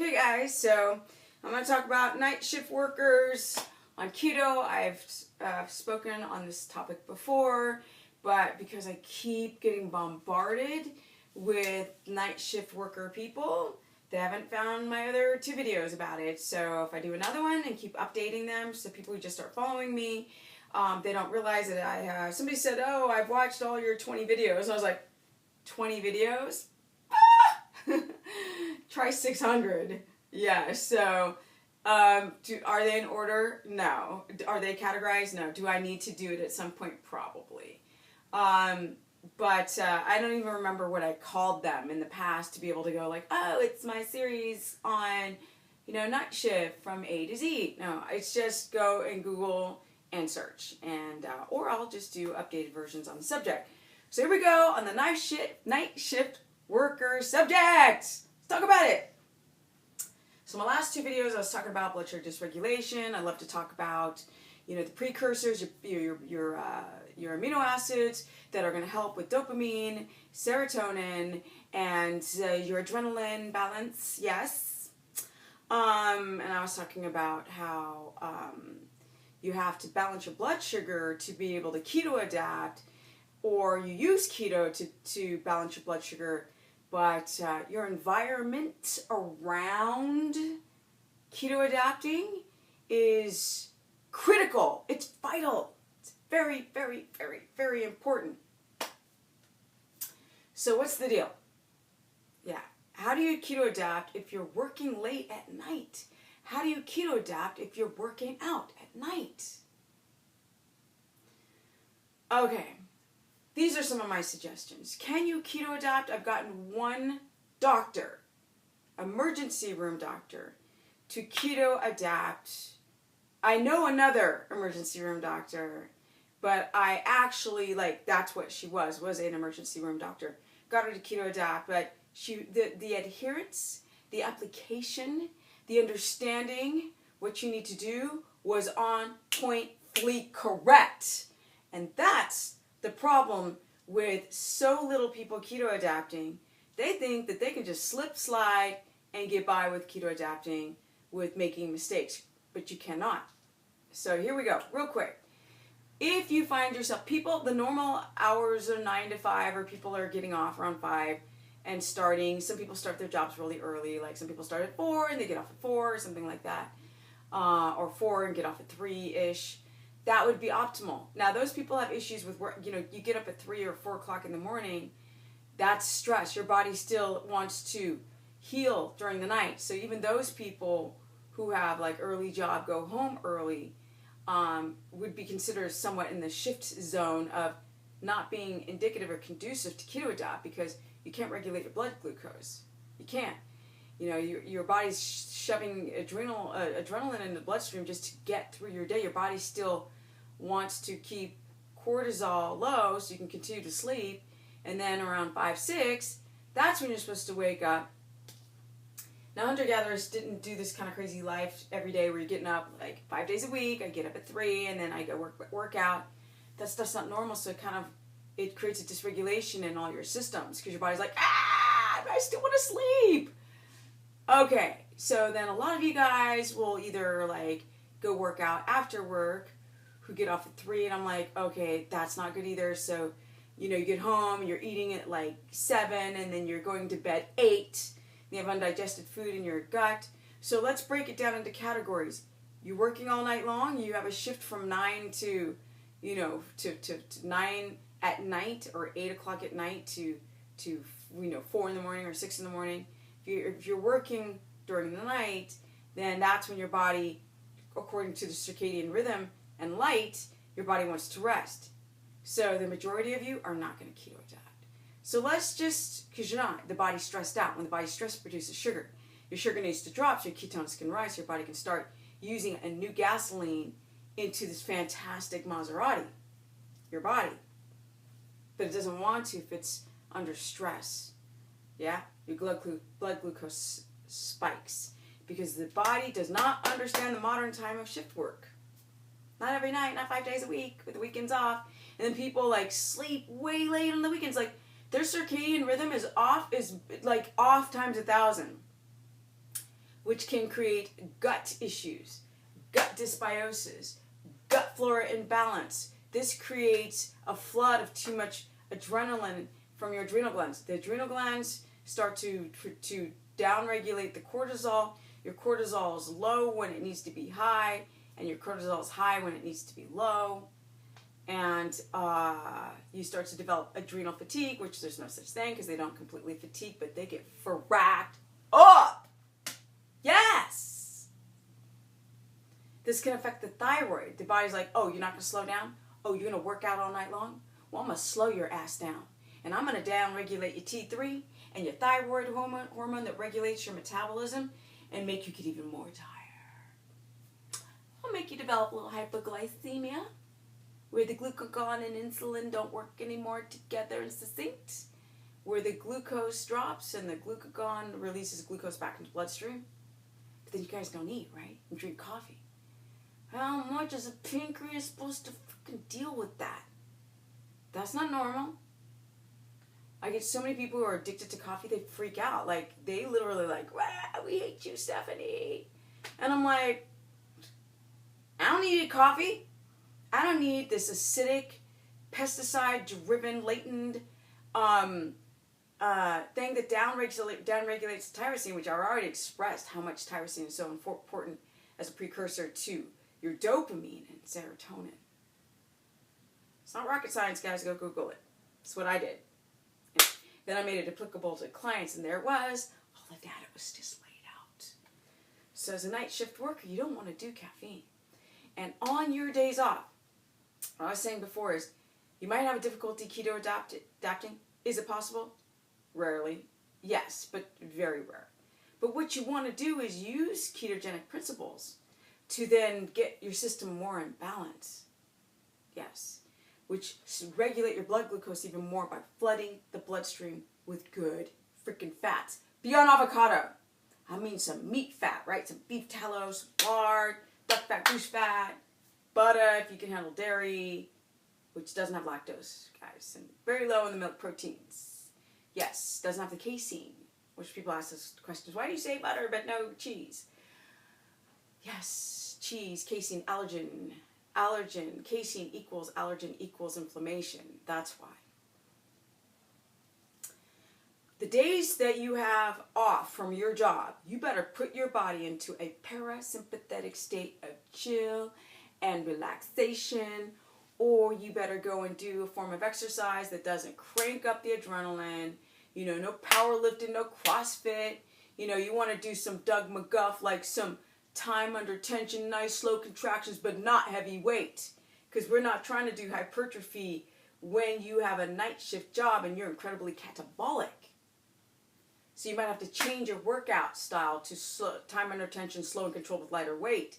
Okay guys, so I'm going to talk about night shift workers on keto. I've spoken on this topic before, but because I keep getting bombarded with night shift worker people, they haven't found my other 2 videos about it. So if I do another one and keep updating them, so people who just start following me, they don't realize that somebody said, oh, I've watched all your 20 videos. And I was like, 20 videos? Try 600. Yeah, so are they in order? No. Are they categorized? No. Do I need to do it at some point? Probably. But I don't even remember what I called them in the past to be able to go like, oh, it's my series on, night shift from A to Z. No, it's just go and Google and search, and or I'll just do updated versions on the subject. So here we go on the night shift worker subject. Let's talk about it. So my last 2 videos, I was talking about blood sugar dysregulation. I love to talk about, the precursors, your amino acids that are going to help with dopamine, serotonin, and your adrenaline balance. Yes. And I was talking about how you have to balance your blood sugar to be able to keto adapt, or you use keto to balance your blood sugar, but your environment around keto adapting is critical. It's vital. It's very, very, very, very important. So what's the deal? Yeah. How do you keto adapt if you're working late at night? How do you keto adapt if you're working out at night? Okay. These are some of my suggestions. Can you keto adapt? I've gotten one doctor, emergency room doctor, to keto adapt. I know another emergency room doctor, but I actually, that's what she was an emergency room doctor. Got her to keto adapt, but the adherence, the application, the understanding, what you need to do was on point, fleek, correct. And that's the problem with so little people keto adapting. They think that they can just slip, slide, and get by with keto adapting with making mistakes, but you cannot. So here we go, real quick. If you find yourself, the normal hours are 9 to 5, or people are getting off around 5 and starting. Some people start their jobs really early, like some people start at 4 and they get off at 4 or something like that, or 4 and get off at 3-ish. That would be optimal. Now, those people have issues with work. You get up at 3 or 4 o'clock in the morning. That's stress. Your body still wants to heal during the night. So even those people who have early job, go home early, would be considered somewhat in the shift zone of not being indicative or conducive to keto adapt, because you can't regulate your blood glucose. You can't. Your body's shoving adrenaline in the bloodstream just to get through your day. Your body still wants to keep cortisol low so you can continue to sleep. And then around 5, 6, that's when you're supposed to wake up. Now, hunter-gatherers didn't do this kind of crazy life every day where you're getting up 5 days a week. I get up at 3 and then I go work out. That stuff's not normal, so it creates a dysregulation in all your systems because your body's like, I still want to sleep. Okay, so then a lot of you guys will either go work out after work, who get off at 3, and I'm like, okay, that's not good either. So, you get home, you're eating at 7, and then you're going to bed 8, and you have undigested food in your gut. So let's break it down into categories. You're working all night long, you have a shift from 9 to 9 at night, or 8 o'clock at night to 4 in the morning or 6 in the morning. If you're working during the night, then that's when your body, according to the circadian rhythm and light, your body wants to rest. So the majority of you are not going to keto adapt. So let's just, because you're not, the body's stressed out. When the body's stressed, it produces sugar. Your sugar needs to drop so your ketones can rise, so your body can start using a new gasoline into this fantastic Maserati, your body. But it doesn't want to if it's under stress. Yeah? Your blood glucose spikes because the body does not understand the modern time of shift work. Not every night, not 5 days a week with the weekends off. And then people sleep way late on the weekends. Their circadian rhythm is off times 1,000. which can create gut issues, gut dysbiosis, gut flora imbalance. This creates a flood of too much adrenaline from your adrenal glands. The adrenal glands start to downregulate the cortisol. Your cortisol is low when it needs to be high, and your cortisol is high when it needs to be low. And you start to develop adrenal fatigue, which there's no such thing because they don't completely fatigue, but they get fracked up. Yes! This can affect the thyroid. The body's like, oh, you're not going to slow down? Oh, you're going to work out all night long? Well, I'm going to slow your ass down. And I'm going to down-regulate your T3 and your thyroid hormone that regulates your metabolism and make you get even more tired. I'll make you develop a little hypoglycemia, where the glucagon and insulin don't work anymore together in succinct, where the glucose drops and the glucagon releases glucose back into the bloodstream. But then you guys don't eat, right? And drink coffee. How much is a pancreas supposed to freaking deal with that? That's not normal. I get so many people who are addicted to coffee, they freak out. Like, they literally like, wow, we hate you, Stephanie. And I'm like, I don't need coffee. I don't need this acidic, pesticide-driven, latent thing that downregulates tyrosine, which I already expressed how much tyrosine is so important as a precursor to your dopamine and serotonin. It's not rocket science, guys. Go Google it. That's what I did. Then I made it applicable to clients, and there it was. All the data was just laid out. So as a night shift worker, you don't want to do caffeine. And on your days off, what I was saying before is, you might have a difficulty keto adapting. Is it possible? Rarely. Yes, but very rare. But what you want to do is use ketogenic principles to then get your system more in balance. Yes. Which regulate your blood glucose even more by flooding the bloodstream with good freaking fats. Beyond avocado. I mean some meat fat, right? Some beef tallow, some lard, duck fat, goose fat, butter if you can handle dairy, which doesn't have lactose, guys, and very low in the milk proteins. Yes, doesn't have the casein, which people ask us questions, why do you say butter but no cheese? Yes, cheese, casein, allergen. Allergen, casein equals allergen equals inflammation. That's why. The days that you have off from your job, you better put your body into a parasympathetic state of chill and relaxation, or you better go and do a form of exercise that doesn't crank up the adrenaline. You know, no powerlifting, no CrossFit. You know, you want to do some Doug McGuff, like some time under tension, nice slow contractions, but not heavy weight. Because we're not trying to do hypertrophy when you have a night shift job and you're incredibly catabolic. So you might have to change your workout style to slow, time under tension, slow and controlled with lighter weight.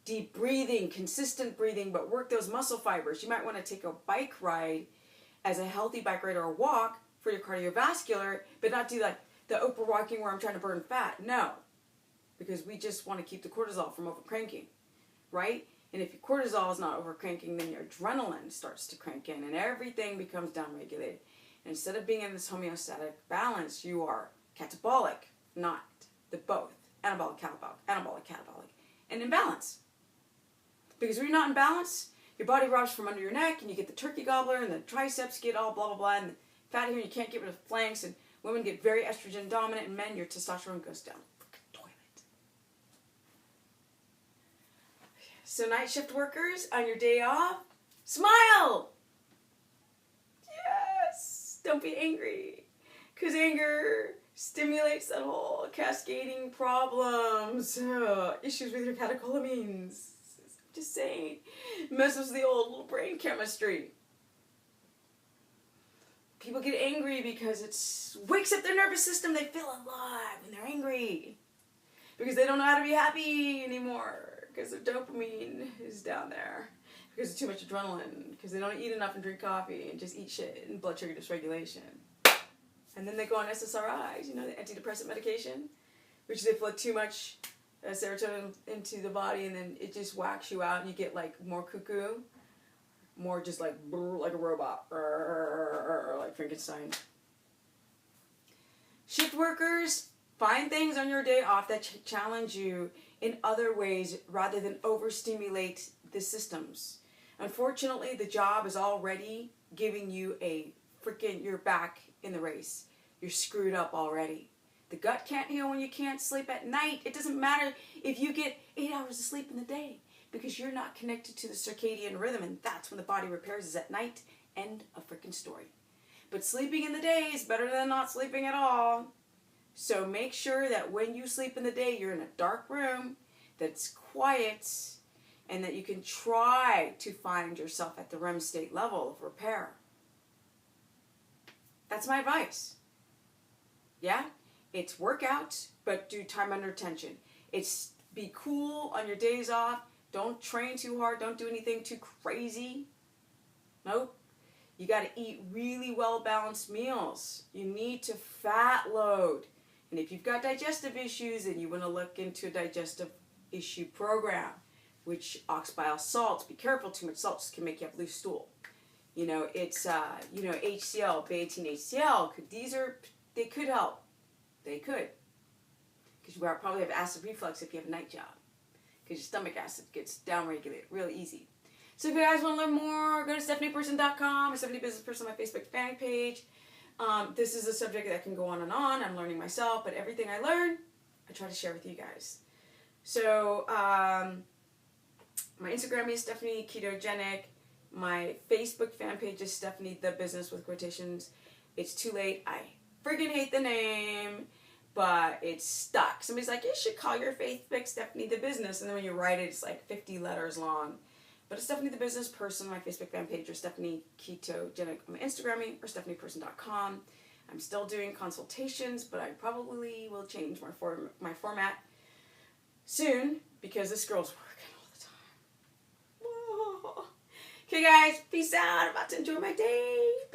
Deep breathing, consistent breathing, but work those muscle fibers. You might want to take a bike ride as a healthy bike ride or a walk for your cardiovascular, but not do like the Oprah walking where I'm trying to burn fat. No. Because we just want to keep the cortisol from overcranking, right? And if your cortisol is not overcranking, then your adrenaline starts to crank in and everything becomes downregulated. And instead of being in this homeostatic balance, you are catabolic, not the both. Anabolic, catabolic, and in balance. Because when you're not in balance, your body robs from under your neck and you get the turkey gobbler and the triceps get all blah, blah, blah, and the fat here and you can't get rid of the flanks, and women get very estrogen dominant, and men, your testosterone goes down. So night shift workers, on your day off, smile! Yes! Don't be angry. Because anger stimulates that whole cascading problems, issues with your catecholamines. Just saying. Messes with the old little brain chemistry. People get angry because it wakes up their nervous system. They feel alive when they're angry. Because they don't know how to be happy anymore. Because their dopamine is down there. Because of too much adrenaline. Because they don't eat enough and drink coffee and just eat shit and blood sugar dysregulation. And then they go on SSRIs, you know, the antidepressant medication, which they flood too much serotonin into the body, and then it just whacks you out and you get like more cuckoo, more just like like a robot, like Frankenstein. Shift workers, Find things on your day off that challenge you in other ways rather than overstimulate the systems. Unfortunately, the job is already giving you you're back in the race. You're screwed up already. The gut can't heal when you can't sleep at night. It doesn't matter if you get 8 hours of sleep in the day because you're not connected to the circadian rhythm, and that's when the body repairs is at night. End of freaking story. But sleeping in the day is better than not sleeping at all. So make sure that when you sleep in the day, you're in a dark room, that's quiet, and that you can try to find yourself at the REM state level of repair. That's my advice. Yeah? It's workout, but do time under tension. It's be cool on your days off. Don't train too hard. Don't do anything too crazy. Nope. You got to eat really well-balanced meals. You need to fat load. And if you've got digestive issues, then you want to look into a digestive issue program, which ox bile salts. Be careful, too much salt can make you have loose stool. It's HCl, beta-18 HCl. They could help. They could. Because you probably have acid reflux if you have a night job. Because your stomach acid gets downregulated real easy. So if you guys want to learn more, go to stephanieperson.com or Stephanie Business Person on my Facebook fan page. This is a subject that can go on and on. I'm learning myself, but everything I learn, I try to share with you guys. So my Instagram is Stephanie Ketogenic. My Facebook fan page is Stephanie the Business with quotations. It's too late. I friggin' hate the name, but it's stuck. Somebody's like, you should call your Facebook Stephanie the Business. And then when you write it, it's like 50 letters long. But it's Stephanie the Business Person on my Facebook fan page, or Stephanie Ketogenic on my Instagram, or stephanieperson.com. I'm still doing consultations, but I probably will change my format soon because this girl's working all the time. Whoa. Okay, guys, peace out. I'm about to enjoy my day.